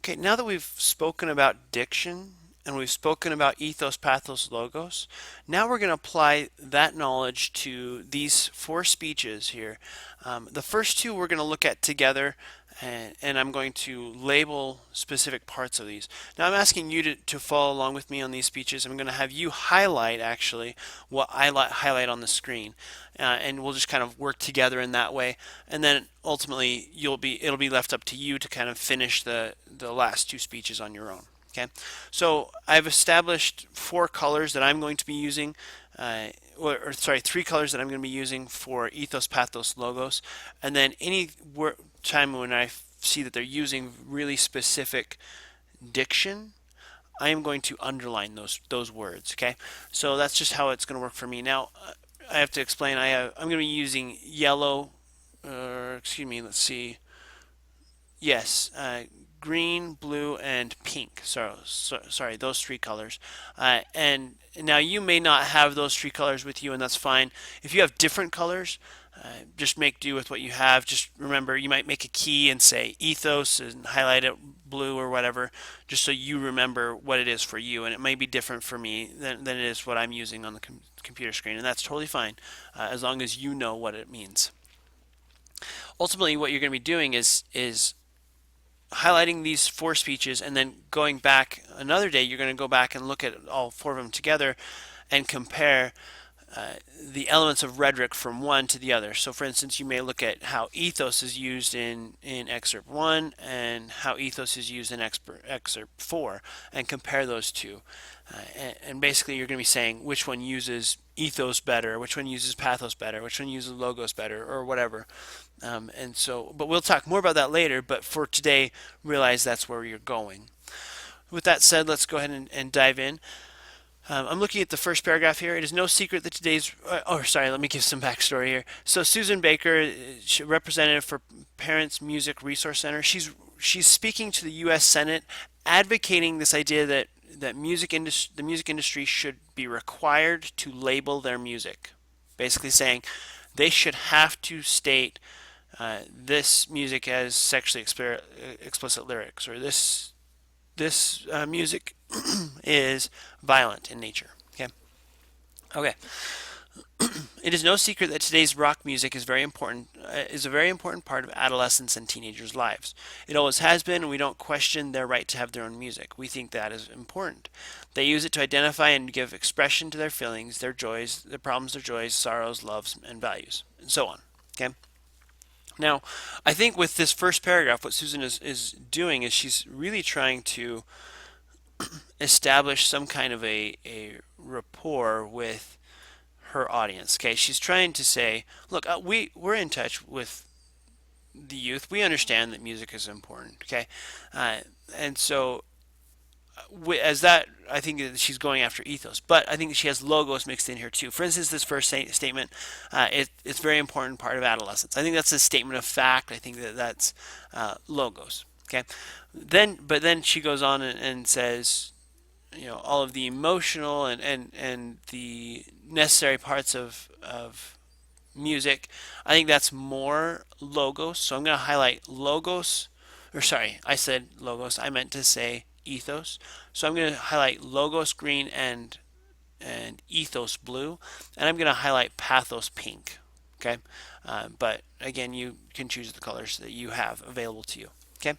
Okay, now that we've spoken about diction and we've spoken about ethos, pathos, logos, now we're going to apply that knowledge to these four speeches here. The first two we're going to look at together, and I'm going to label specific parts of these. Now I'm asking you to follow along with me on these speeches. I'm going to have you highlight actually what I highlight on the screen, and we'll just kind of work together in that way. And then ultimately it'll be left up to you to kind of finish the last two speeches on your own. Okay, so I've established four colors that I'm going to be using, or sorry, three colors that I'm going to be using for ethos, pathos, logos, and then any time when I see that they're using really specific diction, I am going to underline those words. Okay, so that's just how it's going to work for me. Now, I have to explain. I'm going to be using yellow, or excuse me. Let's see. Yes, green, blue, and pink. Sorry, those three colors. And now you may not have those three colors with you, and that's fine. If you have different colors, just make do with what you have. Just remember, you might make a key and say ethos and highlight it blue or whatever, just so you remember what it is for you. And it may be different for me than it is what I'm using on the computer screen, and that's totally fine, as long as you know what it means. Ultimately, what you're going to be doing is highlighting these four speeches and then going back another day. You're going to go back and look at all four of them together and compare the elements of rhetoric from one to the other. So, for instance, you may look at how ethos is used in excerpt 1 and how ethos is used in excerpt 4 and compare those two. And basically, you're going to be saying which one uses ethos better, which one uses pathos better, which one uses logos better, or whatever. And so, but we'll talk more about that later. But for today, realize that's where you're going. With that said, let's go ahead and dive in. I'm looking at the first paragraph here. It is no secret that today's. Oh, sorry. Let me give some backstory here. So Susan Baker, representative for Parents Music Resource Center, she's speaking to the U.S. Senate, advocating this idea that the music industry should be required to label their music. Basically saying they should have to state this music as sexually explicit lyrics, or this music is violent in nature. Okay. Okay. It is no secret that today's rock music is very important. Is a very important part of adolescents and teenagers' lives. It always has been, and we don't question their right to have their own music. We think that is important. They use it to identify and give expression to their feelings, their joys, their problems, their joys, sorrows, loves, and values, and so on. Okay. Now, I think with this first paragraph, what Susan is doing is she's really trying to establish some kind of a rapport with her audience. Okay, she's trying to say, look, we're in touch with the youth. We understand that music is important. Okay, uh, and so as that, I think that she's going after ethos, but I think she has logos mixed in here too. For instance, this first statement, it's a very important part of adolescence. I think that's a statement of fact. I think that's logos. Okay, but then she goes on and says, all of the emotional and the necessary parts of music. I think that's more logos. So I'm going to highlight logos, or sorry, I said logos. I meant to say ethos. So I'm going to highlight logos green and ethos blue, and I'm going to highlight pathos pink. Okay, but again, you can choose the colors that you have available to you. Okay,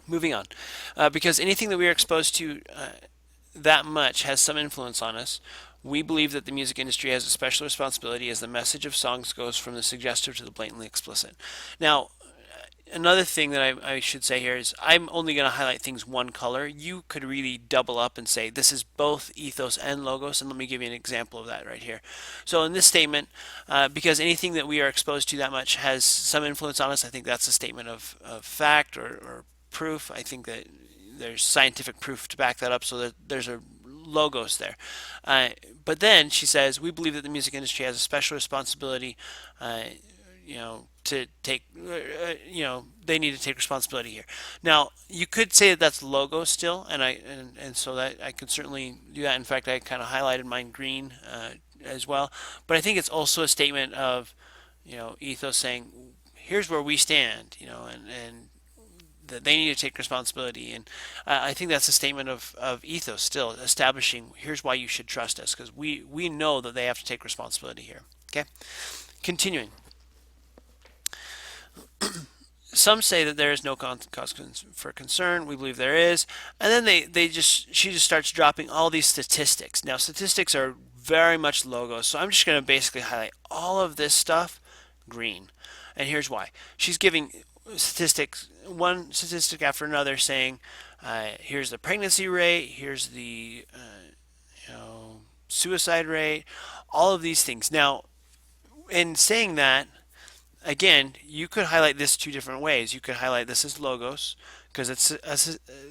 moving on, because anything that we are exposed to that much has some influence on us. We believe that the music industry has a special responsibility as the message of songs goes from the suggestive to the blatantly explicit. Now, another thing that I should say here is I'm only going to highlight things one color. You could really double up and say this is both ethos and logos, and let me give you an example of that right here. So in this statement, because anything that we are exposed to that much has some influence on us, I think that's a statement of fact or proof. I think that there's scientific proof to back that up, so that there's a logos there. But then she says, we believe that the music industry has a special responsibility, to take, they need to take responsibility here. Now, you could say that that's logo still, and so that I could certainly do that. In fact, I kind of highlighted mine green as well. But I think it's also a statement of, ethos saying, here's where we stand, and that they need to take responsibility. And I think that's a statement of ethos, still establishing here's why you should trust us, because we know that they have to take responsibility here. Okay, continuing. Some say that there is no cause for concern. We believe there is. And then she just starts dropping all these statistics. Now, statistics are very much logos, so I'm just going to basically highlight all of this stuff green. And here's why. She's giving statistics, one statistic after another, saying, here's the pregnancy rate, here's the suicide rate, all of these things. Now, in saying that, again, you could highlight this two different ways. You could highlight this as logos because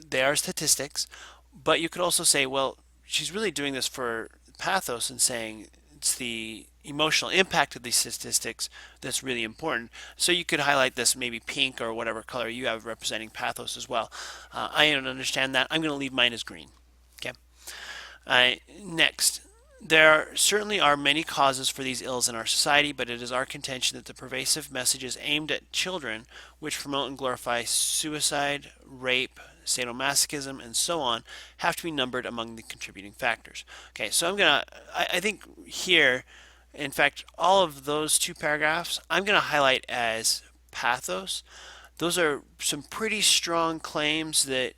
they are statistics, but you could also say, well, she's really doing this for pathos and saying it's the emotional impact of these statistics that's really important. So you could highlight this maybe pink or whatever color you have representing pathos as well. I don't understand that. I'm going to leave mine as green. Okay. Next, there certainly are many causes for these ills in our society, but it is our contention that the pervasive messages aimed at children, which promote and glorify suicide, rape, sadomasochism, and so on, have to be numbered among the contributing factors. Okay, so I think here, in fact, all of those two paragraphs, I'm going to highlight as pathos. Those are some pretty strong claims that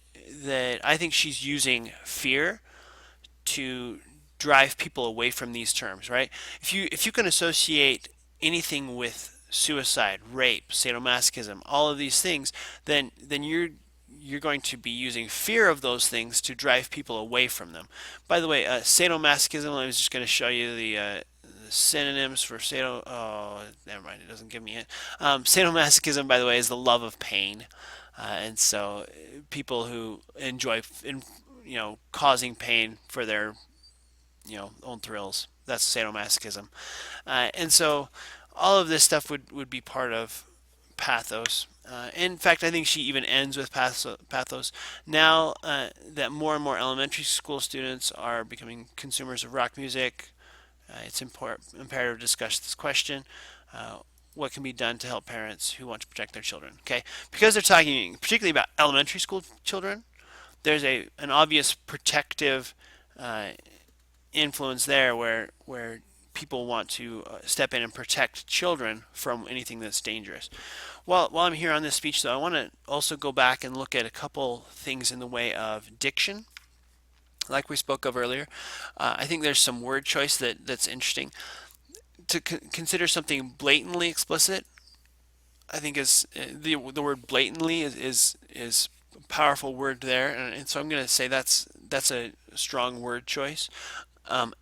I think she's using fear to drive people away from these terms, right? If you can associate anything with suicide, rape, sadomasochism, all of these things, then you're going to be using fear of those things to drive people away from them. By the way, sadomasochism, I was just going to show you the synonyms for sado. Oh, never mind, it doesn't give me it. Sadomasochism, by the way, is the love of pain, and so people who enjoy causing pain for their own thrills. That's sadomasochism. And so all of this stuff would be part of pathos. In fact, I think she even ends with pathos. Now that more and more elementary school students are becoming consumers of rock music, it's imperative to discuss this question. What can be done to help parents who want to protect their children? Okay, because they're talking particularly about elementary school children, there's an obvious protective influence there where people want to step in and protect children from anything that's dangerous. While I'm here on this speech, though, I want to also go back and look at a couple things in the way of diction, like we spoke of earlier. I think there's some word choice that's interesting. To consider something blatantly explicit, I think is the word blatantly is a powerful word there, and so I'm going to say that's a strong word choice.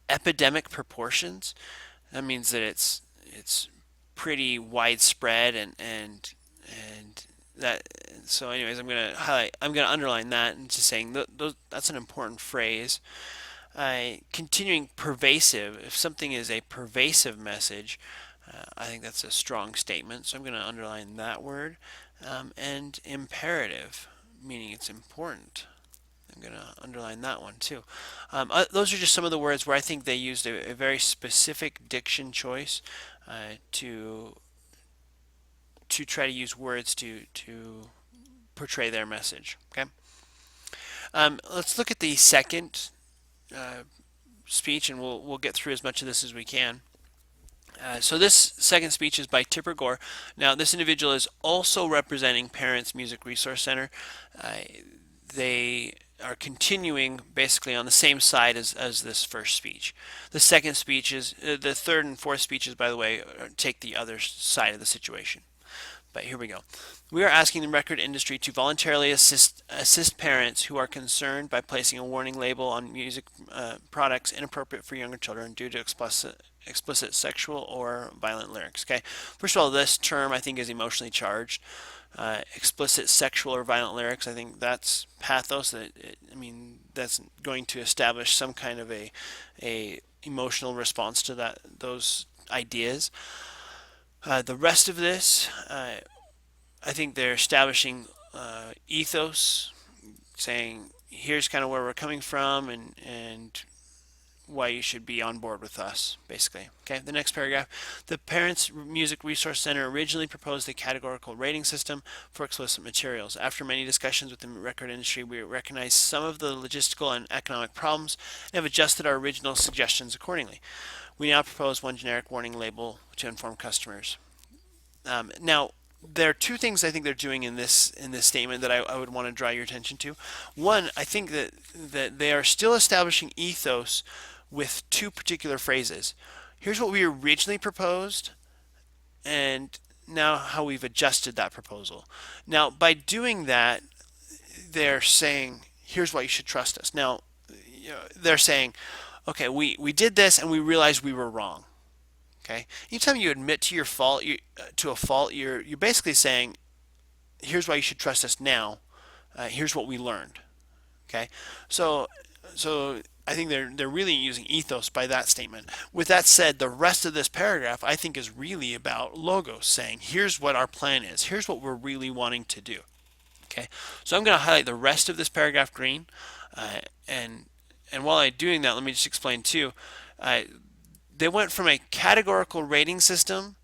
Epidemic proportions, that means that it's pretty widespread and that. So anyways, I'm going to underline that and just saying that's an important phrase. Continuing pervasive, if something is a pervasive message, I think that's a strong statement, so I'm going to underline that word. And imperative, meaning it's important. I'm going to underline that one too. Those are just some of the words where I think they used a very specific diction choice to try to use words to portray their message. Okay. Let's look at the second speech, and we'll get through as much of this as we can. So this second speech is by Tipper Gore. Now, this individual is also representing Parents Music Resource Center. They are continuing basically on the same side as this first speech. The second speech is, the third and fourth speeches, by the way, take the other side of the situation. But here we go. We are asking the record industry to voluntarily assist parents who are concerned by placing a warning label on music products inappropriate for younger children due to explicit sexual or violent lyrics. Okay. First of all, this term I think is emotionally charged. Explicit sexual or violent lyrics, I think that's pathos. That's going to establish some kind of a emotional response to those ideas. The rest of this, I think they're establishing ethos, saying here's kind of where we're coming from and you should be on board with us, basically. Okay, the next paragraph. The Parents Music Resource Center originally proposed a categorical rating system for explicit materials. After many discussions with the record industry, we recognized some of the logistical and economic problems and have adjusted our original suggestions accordingly. We now propose one generic warning label to inform customers. Now, there are two things I think they're doing in this statement that I would want to draw your attention to. One, I think that they are still establishing ethos with two particular phrases. Here's what we originally proposed, and now how we've adjusted that proposal. Now, by doing that, they're saying, here's why you should trust us. Now, they're saying, okay, we did this and we realized we were wrong. Okay. Anytime you admit to your fault, to a fault, you're basically saying, here's why you should trust us now. Here's what we learned. Okay. So I think they're really using ethos by that statement. With that said, the rest of this paragraph I think is really about logos, saying here's what our plan is. Here's what we're really wanting to do. Okay. So I'm going to highlight the rest of this paragraph green, and while I'm doing that, let me just explain too. They went from a categorical rating system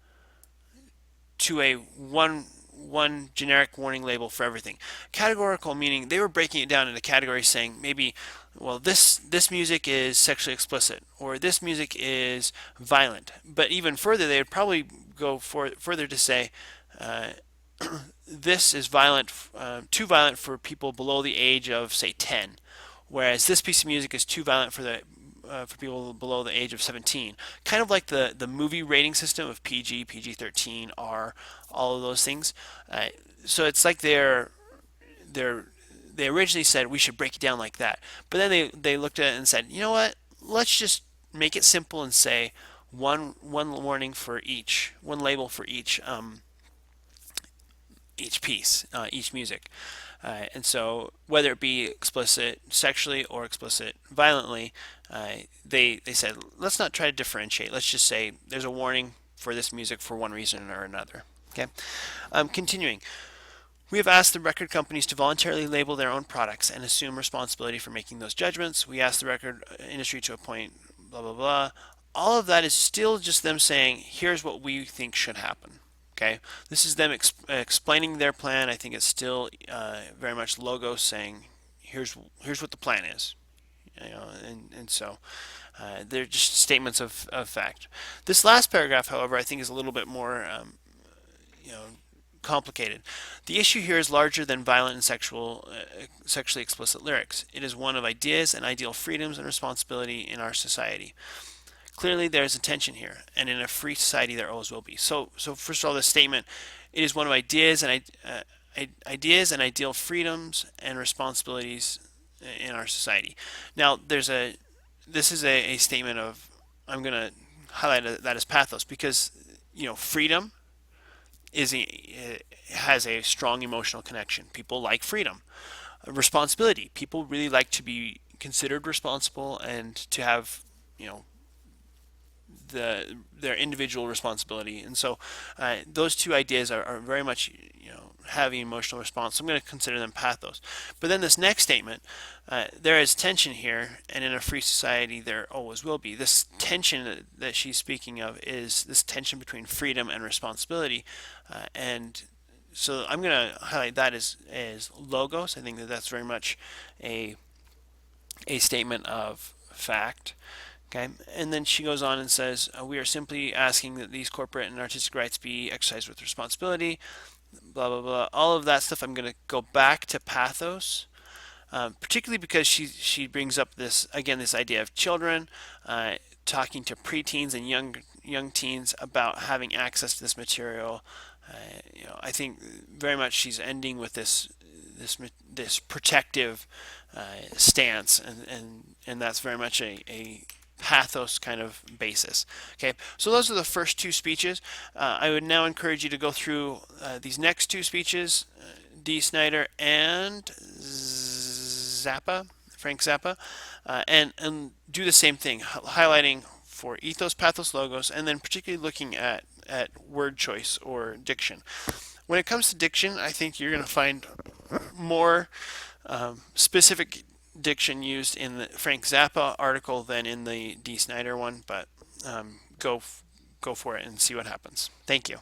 to a one generic warning label for everything. Categorical meaning they were breaking it down into categories, saying maybe, well, this music is sexually explicit, or this music is violent. But even further, they would probably go further to say, this is violent, too violent for people below the age of, say, 10, whereas this piece of music is too violent for people below the age of 17. Kind of like the movie rating system of PG, PG-13, R, all of those things. So it's like they originally said we should break it down like that, but then they looked at it and said, you know what? Let's just make it simple and say one warning for each, one label for each piece, each music. And so whether it be explicit sexually or explicit violently, they said, let's not try to differentiate. Let's just say there's a warning for this music for one reason or another. Okay. Continuing. We have asked the record companies to voluntarily label their own products and assume responsibility for making those judgments. We asked the record industry to appoint blah, blah, blah. All of that is still just them saying, here's what we think should happen. Okay, this is them explaining their plan. I think it's still very much logos saying, here's what the plan is, and so they're just statements of fact. This last paragraph, however, I think is a little bit more complicated. The issue here is larger than violent and sexually explicit lyrics. It is one of ideas and ideal freedoms and responsibility in our society. Clearly, there's a tension here, and in a free society, there always will be. So first of all, this statement, it is one of ideas and ideal freedoms and responsibilities in our society. Now, this is a statement of, I'm going to highlight that as pathos, because freedom has a strong emotional connection. People like freedom. Responsibility, people really like to be considered responsible and to have their individual responsibility, and so those two ideas are very much having emotional response. So I'm going to consider them pathos. But then this next statement, there is tension here, and in a free society there always will be. This tension that she's speaking of is this tension between freedom and responsibility, and so I'm going to highlight that as logos. I think that that's very much a statement of fact. Okay, and then she goes on and says, we are simply asking that these corporate and artistic rights be exercised with responsibility, blah, blah, blah. All of that stuff, I'm going to go back to pathos, particularly because she brings up this idea of children, talking to preteens and young teens about having access to this material. I think very much she's ending with this protective stance, and that's very much a pathos kind of basis. Okay, so those are the first two speeches. I would now encourage you to go through these next two speeches, D. Snyder and Frank Zappa, and do the same thing, highlighting for ethos, pathos, logos, and then particularly looking at word choice or diction. When it comes to diction, I think you're going to find more specific diction used in the Frank Zappa article than in the D. Snyder one, but go for it and see what happens. Thank you.